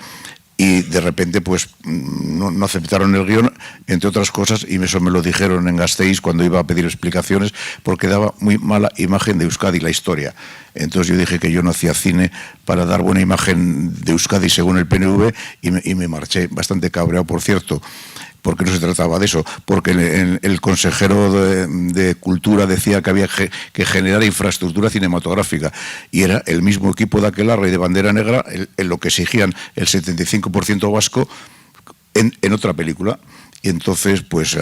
Y de repente pues no aceptaron el guión, entre otras cosas, y eso me lo dijeron en Gasteiz cuando iba a pedir explicaciones, porque daba muy mala imagen de Euskadi la historia. Entonces yo dije que yo no hacía cine para dar buena imagen de Euskadi según el PNV y me marché, bastante cabreado, por cierto, porque no se trataba de eso, porque el consejero de Cultura decía que había que generar infraestructura cinematográfica y era el mismo equipo de Aquelarre y de Bandera Negra en lo que exigían el 75% vasco en otra película. Y entonces pues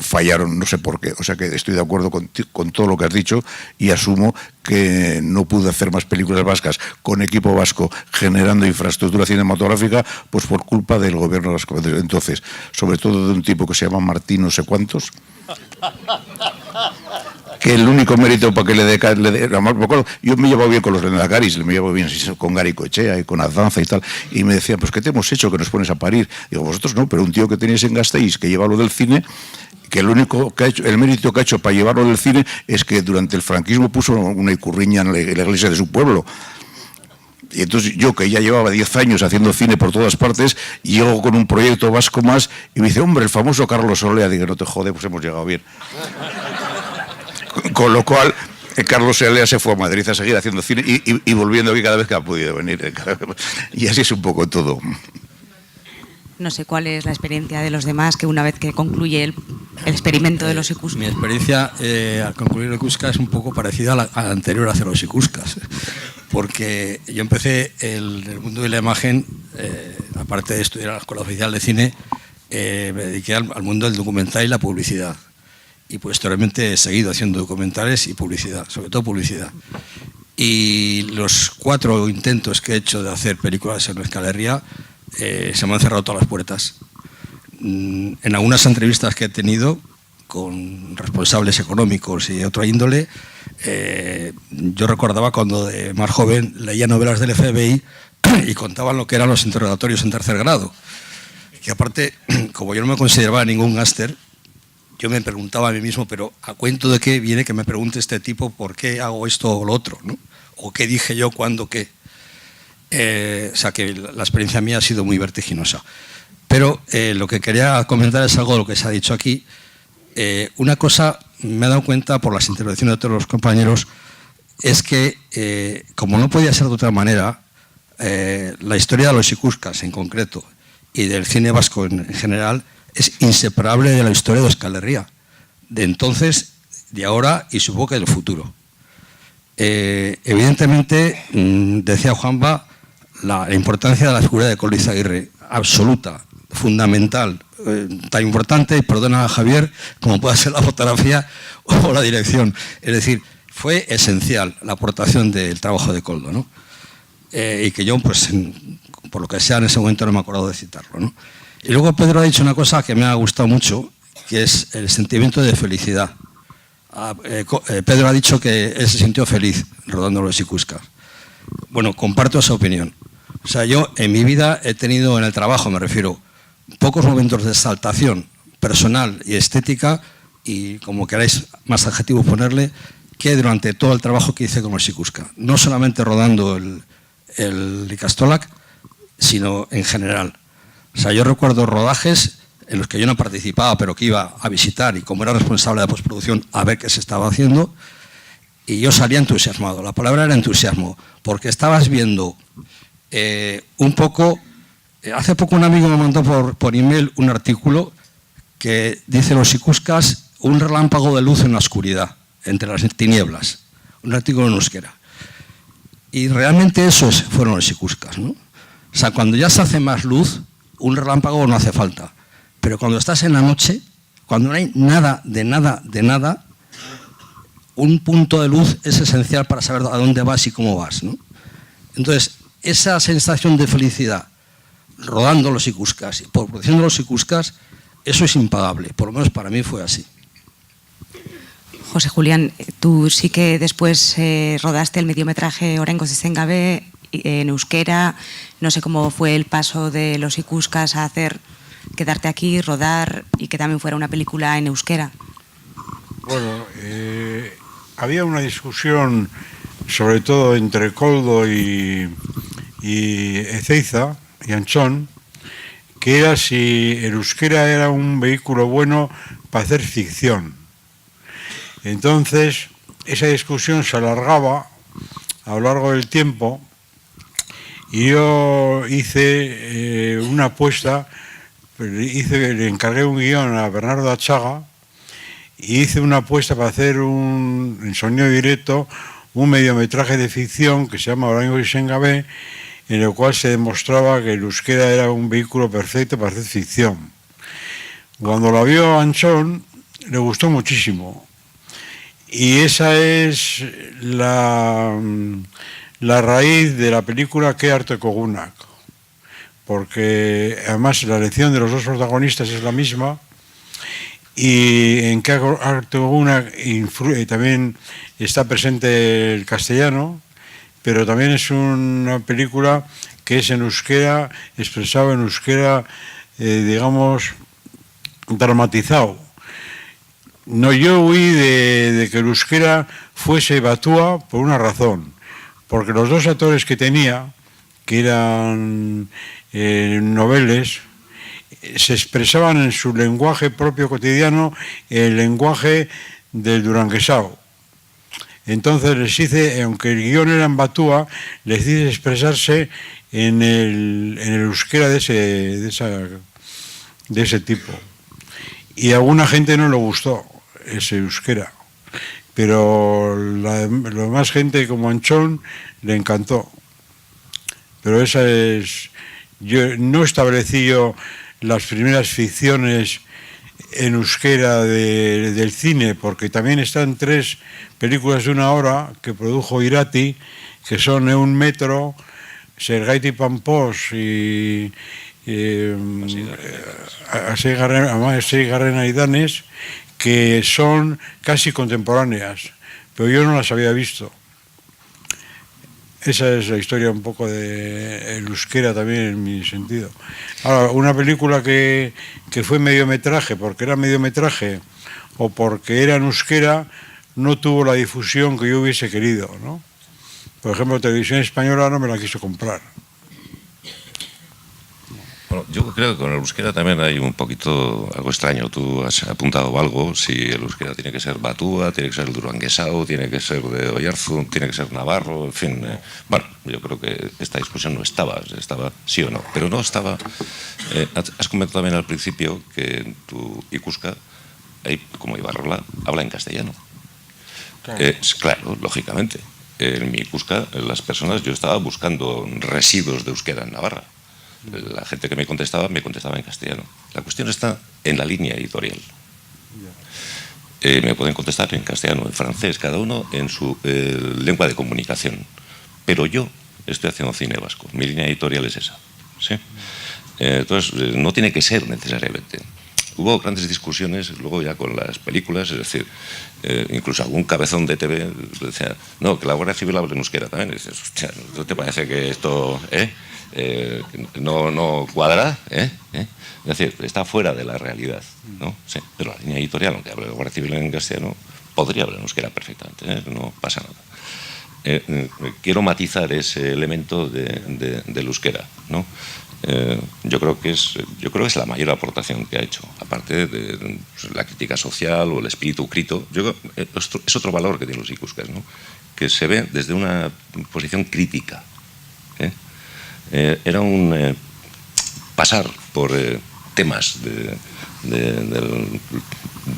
fallaron, no sé por qué. O sea que estoy de acuerdo con todo lo que has dicho y asumo que no pude hacer más películas vascas con equipo vasco generando infraestructura cinematográfica pues por culpa del gobierno vasco. Entonces, sobre todo de un tipo que se llama Martín no sé cuántos, que el único mérito para que le dé yo me llevo bien con los Lehendakaris, me llevo bien con Gari Coechea y con Azanza y tal, y me decían, pues ¿qué te hemos hecho que nos pones a parir? Digo, vosotros no, pero un tío que tenéis en Gasteiz que lleva lo del cine, que el único que ha hecho, el mérito que ha hecho para llevarlo del cine es que durante el franquismo puso una icurriña en la iglesia de su pueblo. Y entonces yo, que ya llevaba 10 años haciendo cine por todas partes, llego con un proyecto vasco más y me dice, hombre, el famoso Carlos Olea. Digo, no te jode, pues hemos llegado bien. Con lo cual, Carlos Olea se fue a Madrid a seguir haciendo cine y volviendo aquí cada vez que ha podido venir. Y así es un poco todo. No sé cuál es la experiencia de los demás, que una vez que concluye el experimento de los Ikuskas. Mi experiencia al concluir el Ikuskas es un poco parecida a la anterior a hacer los Ikuskas. Porque yo empecé el mundo de la imagen, aparte de estudiar en la Escuela Oficial de Cine, me dediqué al mundo del documental y la publicidad. Y posteriormente he seguido haciendo documentales y publicidad, sobre todo publicidad. Y los 4 intentos que he hecho de hacer películas en Euskal Herria se me han cerrado todas las puertas. En algunas entrevistas que he tenido con responsables económicos y de otra índole, yo recordaba cuando de más joven leía novelas del FBI y contaban lo que eran los interrogatorios en tercer grado. Y aparte, como yo no me consideraba ningún gángster, yo me preguntaba a mí mismo, pero ¿a cuento de qué viene que me pregunte este tipo por qué hago esto o lo otro, ¿no? O qué dije yo, cuándo, qué. O sea que la experiencia mía ha sido muy vertiginosa. Pero lo que quería comentar es algo de lo que se ha dicho aquí. Una cosa me he dado cuenta por las intervenciones de todos los compañeros es que, como no podía ser de otra manera, la historia de los Ikuskas en concreto y del cine vasco en general es inseparable de la historia de Euskal Herria, de entonces, de ahora y supongo que del futuro. Evidentemente, decía Juanba, la importancia de la figura de Koldo Izaguirre, absoluta, fundamental, tan importante, y perdona a Javier, como pueda ser la fotografía o la dirección. Es decir, fue esencial la aportación del trabajo de Koldo, ¿no? Y que yo, pues, por lo que sea, en ese momento no me he acordado de citarlo, ¿no? Y luego Pedro ha dicho una cosa que me ha gustado mucho, que es el sentimiento de felicidad. Pedro ha dicho que él se sintió feliz rodando los Ikuskas. Bueno, comparto esa opinión. O sea, yo en mi vida he tenido en el trabajo, me refiero, pocos momentos de exaltación personal y estética, y como queráis más adjetivos ponerle, que durante todo el trabajo que hice con los Ikuskas. No solamente rodando el Ikastolak, sino en general. O sea, yo recuerdo rodajes en los que yo no participaba, pero que iba a visitar, y como era responsable de postproducción, a ver qué se estaba haciendo, y yo salía entusiasmado. La palabra era entusiasmo, porque estabas viendo un poco... hace poco un amigo me mandó por email un artículo que dice los Ikuskas, un relámpago de luz en la oscuridad, entre las tinieblas. Un artículo en euskera. Y realmente fueron los Ikuskas, ¿no? O sea, cuando ya se hace más luz, un relámpago no hace falta. Pero cuando estás en la noche, cuando no hay nada, de nada, un punto de luz es esencial para saber a dónde vas y cómo vas, ¿no? Entonces, esa sensación de felicidad rodando los Ikuskas y produciendo los Ikuskas, eso es impagable, por lo menos para mí fue así. José Julián, tú sí que después rodaste el mediometraje Oraingoz Ezen Gabe en euskera, no sé cómo fue el paso de los Ikuskas a quedarte aquí, rodar y que también fuera una película en euskera. Bueno, había una discusión sobre todo entre Koldo y Ezeiza y Anchón, que era si el euskera era un vehículo bueno para hacer ficción. Entonces, esa discusión se alargaba a lo largo del tiempo y yo hice una apuesta, le encargué un guión a Bernardo Achaga y hice una apuesta para hacer en sonido directo un mediometraje de ficción que se llama Oraingoz Ezen Gabe, en el cual se demostraba que el euskera era un vehículo perfecto para hacer ficción. Cuando la vio Anchón, le gustó muchísimo. Y esa es la raíz de la película Que Arte Kogunak, porque además la elección de los dos protagonistas es la misma, y en Que Arte Kogunak también está presente el castellano, pero también es una película que es en euskera, expresado en euskera, digamos, dramatizado. No, yo huí de que el euskera fuese batua por una razón, porque los dos actores que tenía, que eran noveles, se expresaban en su lenguaje propio cotidiano, el lenguaje del duranguesao. Entonces les hice, aunque el guión era en batúa, les hice expresarse en el euskera de ese tipo. Y a alguna gente no le gustó ese euskera, pero la demás gente como Anchón le encantó. Pero esa es... Yo no establecí yo las primeras ficciones en euskera del cine, porque también están 3 películas de 1 hora que produjo Irati, que son Un metro, Zergaiti Pampos y Sei Garren Aidanez, que son casi contemporáneas, pero yo no las había visto. Esa es la historia un poco de el euskera también en mi sentido. Ahora, una película que fue mediometraje, porque era mediometraje o porque era en euskera, no tuvo la difusión que yo hubiese querido, ¿no? Por ejemplo, Televisión Española no me la quiso comprar. Bueno, yo creo que con el euskera también hay un poquito algo extraño. Tú has apuntado algo, si el euskera tiene que ser batúa, tiene que ser el duranguesao, tiene que ser de Oyarzún, tiene que ser navarro, en fin. Bueno, yo creo que esta discusión no estaba sí o no, pero no estaba... has comentado también al principio que tu Ikuska, ahí, como Ibarrola, habla en castellano. Claro, claro, lógicamente. En mi Ikuska, las personas, yo estaba buscando residuos de euskera en Navarra. La gente que me contestaba en castellano. La cuestión está en la línea editorial. Me pueden contestar en castellano, en francés, cada uno en su lengua de comunicación. Pero yo estoy haciendo cine vasco. Mi línea editorial es esa. ¿Sí? Entonces, no tiene que ser necesariamente. Hubo grandes discusiones luego ya con las películas, es decir, incluso algún cabezón de TV decía, no, que la Guardia Civil habla en euskera también. Y dices, hostia, ¿no te parece que esto no cuadra? Es decir, está fuera de la realidad, ¿no? Sí, pero la línea editorial, aunque hable de Guardia Civil en castellano, podría hablar en euskera perfectamente, no pasa nada. Quiero matizar ese elemento del euskera, ¿no? Yo creo que es la mayor aportación que ha hecho, aparte de la crítica social o el espíritu crítico. Es otro valor que tienen los Ikuskas, ¿no? Que se ve desde una posición crítica. Era un pasar por temas de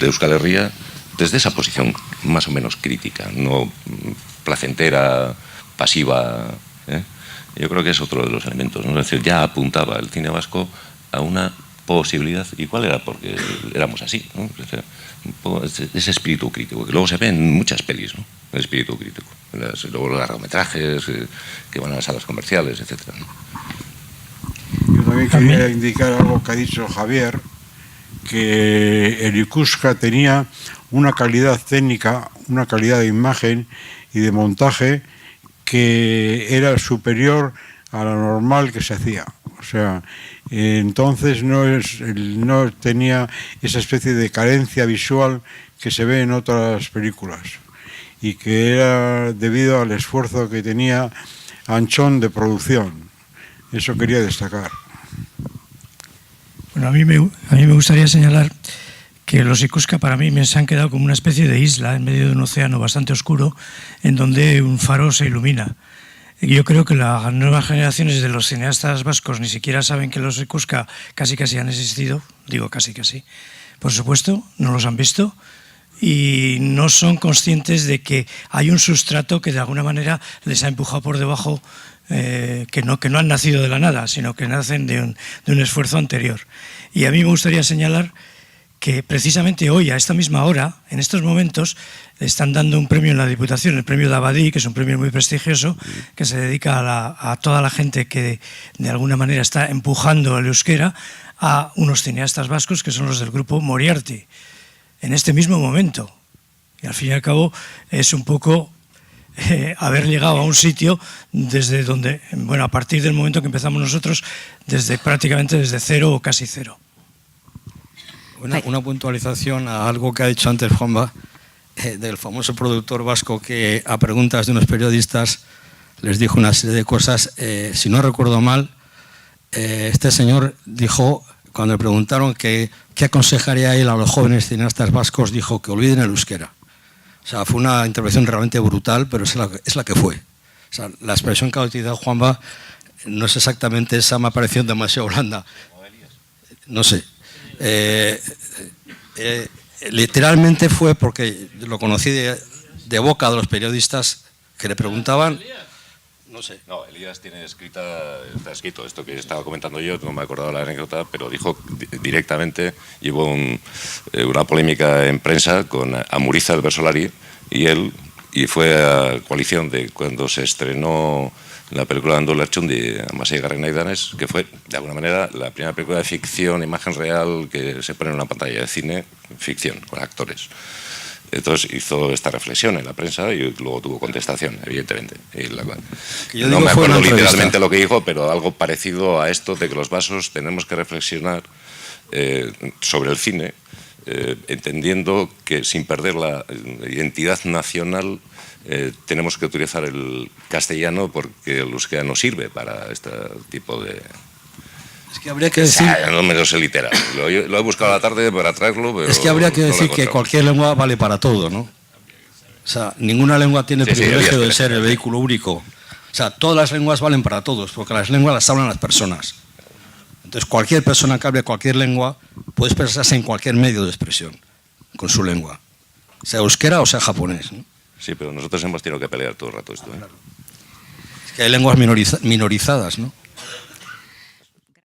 Euskal Herria desde esa posición más o menos crítica, no placentera, pasiva. Yo creo que es otro de los elementos, ¿no? Es decir, ya apuntaba el cine vasco a una posibilidad. ¿Y cuál era? Porque éramos así, ¿no? O sea, un poco ese espíritu crítico, que luego se ve en muchas pelis, ¿no? El espíritu crítico. Luego los largometrajes que van a las salas comerciales, etc., ¿no? Yo también quería indicar algo que ha dicho Javier, que el Yokusuka tenía una calidad técnica, una calidad de imagen y de montaje que era superior a la normal que se hacía. O sea, entonces no tenía esa especie de carencia visual que se ve en otras películas y que era debido al esfuerzo que tenía Anchón de producción. Eso quería destacar. Bueno, a mí me gustaría señalar que los Yokusuka para mí se han quedado como una especie de isla en medio de un océano bastante oscuro en donde un faro se ilumina. Yo creo que las nuevas generaciones de los cineastas vascos ni siquiera saben que los Yokusuka casi han existido, digo casi. Por supuesto, no los han visto y no son conscientes de que hay un sustrato que de alguna manera les ha empujado por debajo, que no han nacido de la nada, sino que nacen de un esfuerzo anterior. Y a mí me gustaría señalar que precisamente hoy, a esta misma hora, en estos momentos, están dando un premio en la Diputación, el premio Dabadí, que es un premio muy prestigioso, que se dedica a toda la gente que de alguna manera está empujando el euskera a unos cineastas vascos que son los del grupo Moriarty, en este mismo momento. Y al fin y al cabo es un poco haber llegado a un sitio desde donde, bueno, a partir del momento que empezamos nosotros, prácticamente desde cero o casi cero. Una puntualización a algo que ha dicho antes Juanba, del famoso productor vasco que a preguntas de unos periodistas les dijo una serie de cosas. Si no recuerdo mal, este señor dijo, cuando le preguntaron qué aconsejaría él a los jóvenes cineastas vascos, dijo que olviden el euskera. O sea, fue una intervención realmente brutal, pero es la que fue. O sea, la expresión que ha utilizado Juanba no es exactamente esa, me ha parecido demasiado blanda. No sé. Literalmente fue porque lo conocí de boca de los periodistas que le preguntaban, no sé. No, Elías está escrito esto que estaba comentando yo, no me he acordado la anécdota, pero dijo directamente, llevó una polémica en prensa con Amuriza del Versolari y fue a coalición de cuando se estrenó la película de Andol Lerchundi, Amasei Garrenaidanez, que fue, de alguna manera, la primera película de ficción, imagen real, que se pone en una pantalla de cine, ficción, con actores. Entonces hizo esta reflexión en la prensa y luego tuvo contestación, evidentemente. No me acuerdo literalmente lo que dijo, pero algo parecido a esto de que los vasos tenemos que reflexionar sobre el cine, entendiendo que sin perder la identidad nacional tenemos que utilizar el castellano porque el euskera no sirve para este tipo de... Es que habría que decir... no me lo sé literal, lo he buscado a la tarde para traerlo, pero... Es que habría que decir que cualquier lengua vale para todo, ¿no? O sea, ninguna lengua tiene el privilegio de ser el vehículo único. O sea, todas las lenguas valen para todos, porque las lenguas las hablan las personas. Entonces, cualquier persona que hable cualquier lengua puede expresarse en cualquier medio de expresión con su lengua, sea euskera o sea japonés, ¿no? Sí, pero nosotros hemos tenido que pelear todo el rato esto, ¿eh? Es que hay lenguas minorizadas, ¿no?